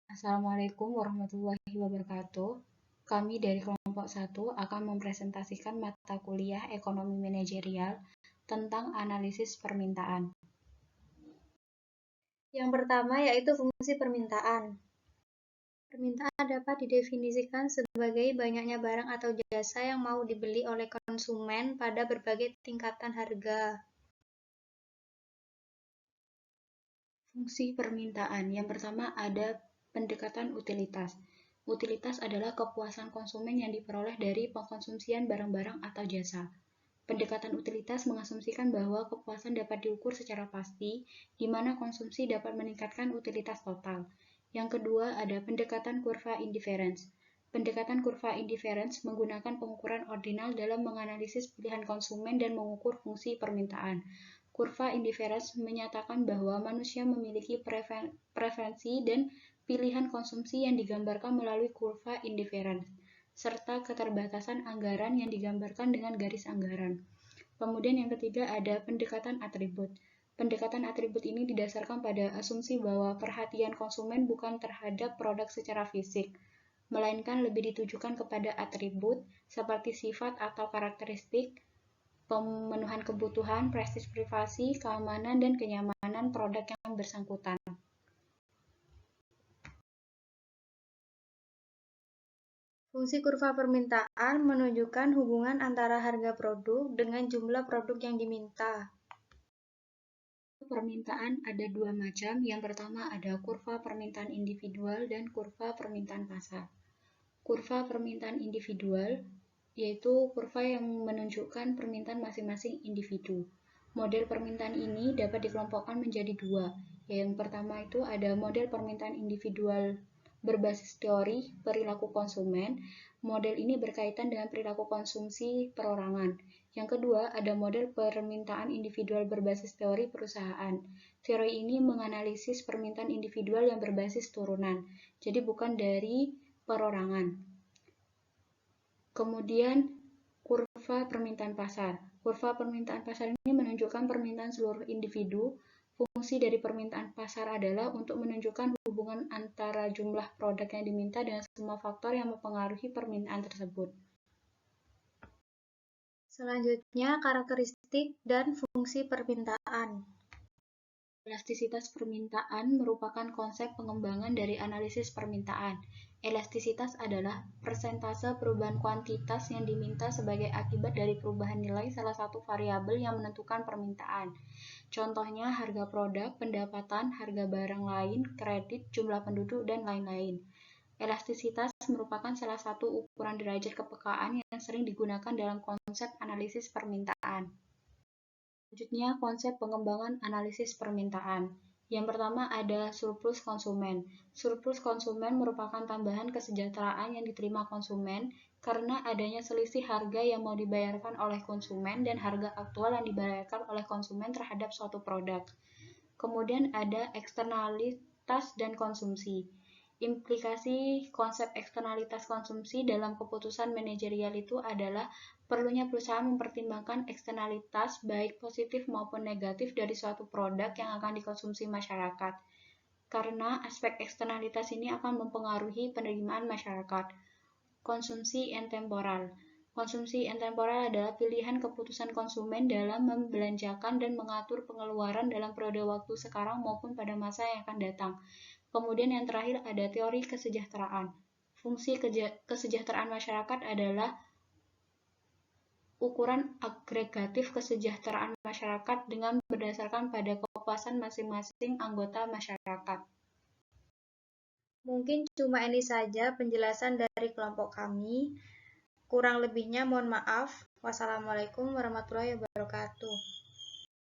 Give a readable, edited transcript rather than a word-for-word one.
Assalamualaikum warahmatullahi wabarakatuh. Kami dari kelompok 1 akan mempresentasikan mata kuliah Ekonomi Manajerial tentang analisis permintaan. Yang pertama yaitu fungsi permintaan. Permintaan dapat didefinisikan sebagai banyaknya barang atau jasa yang mau dibeli oleh konsumen pada berbagai tingkatan harga. Fungsi permintaan yang pertama ada pendekatan utilitas. Utilitas adalah kepuasan konsumen yang diperoleh dari pengkonsumsian barang-barang atau jasa. Pendekatan utilitas mengasumsikan bahwa kepuasan dapat diukur secara pasti, di mana konsumsi dapat meningkatkan utilitas total. Yang kedua ada pendekatan kurva indiference. Pendekatan kurva indiference menggunakan pengukuran ordinal dalam menganalisis pilihan konsumen dan mengukur fungsi permintaan. Kurva indiference menyatakan bahwa manusia memiliki preferensi dan pilihan konsumsi yang digambarkan melalui kurva indiference, serta keterbatasan anggaran yang digambarkan dengan garis anggaran. Kemudian yang ketiga ada pendekatan atribut. Pendekatan atribut ini didasarkan pada asumsi bahwa perhatian konsumen bukan terhadap produk secara fisik, melainkan lebih ditujukan kepada atribut seperti sifat atau karakteristik, pemenuhan kebutuhan, prestis privasi, keamanan, dan kenyamanan produk yang bersangkutan. Fungsi kurva permintaan menunjukkan hubungan antara harga produk dengan jumlah produk yang diminta. Permintaan ada dua macam. Yang pertama ada kurva permintaan individual dan kurva permintaan pasar. Kurva permintaan individual yaitu kurva yang menunjukkan permintaan masing-masing individu. Model permintaan ini dapat dikelompokkan menjadi dua. Yang pertama itu ada model permintaan individual berbasis teori perilaku konsumen. Model ini berkaitan dengan perilaku konsumsi perorangan. Yang kedua, ada model permintaan individual berbasis teori perusahaan. Teori ini menganalisis permintaan individual yang berbasis turunan, jadi bukan dari perorangan. Kemudian, kurva permintaan pasar. Kurva permintaan pasar ini menunjukkan permintaan seluruh individu. Fungsi dari permintaan pasar adalah untuk menunjukkan hubungan antara jumlah produk yang diminta dengan semua faktor yang mempengaruhi permintaan tersebut. Selanjutnya, karakteristik dan fungsi permintaan. Elastisitas permintaan merupakan konsep pengembangan dari analisis permintaan. Elastisitas adalah persentase perubahan kuantitas yang diminta sebagai akibat dari perubahan nilai salah satu variabel yang menentukan permintaan. Contohnya harga produk, pendapatan, harga barang lain, kredit, jumlah penduduk, dan lain-lain. Elastisitas merupakan salah satu ukuran derajat kepekaan yang sering digunakan dalam konsep analisis permintaan. Selanjutnya, konsep pengembangan analisis permintaan. Yang pertama ada surplus konsumen. Surplus konsumen merupakan tambahan kesejahteraan yang diterima konsumen karena adanya selisih harga yang mau dibayarkan oleh konsumen dan harga aktual yang dibayarkan oleh konsumen terhadap suatu produk. Kemudian ada eksternalitas dan konsumsi. Implikasi konsep eksternalitas konsumsi dalam keputusan manajerial itu adalah perlunya perusahaan mempertimbangkan eksternalitas baik positif maupun negatif dari suatu produk yang akan dikonsumsi masyarakat. Karena aspek eksternalitas ini akan mempengaruhi penerimaan masyarakat. Konsumsi intemporal. Konsumsi intemporal adalah pilihan keputusan konsumen dalam membelanjakan dan mengatur pengeluaran dalam periode waktu sekarang maupun pada masa yang akan datang. Kemudian yang terakhir ada teori kesejahteraan. Fungsi kesejahteraan masyarakat adalah ukuran agregatif kesejahteraan masyarakat dengan berdasarkan pada kepuasan masing-masing anggota masyarakat. Mungkin cuma ini saja penjelasan dari kelompok kami. Kurang lebihnya mohon maaf. Wassalamualaikum warahmatullahi wabarakatuh.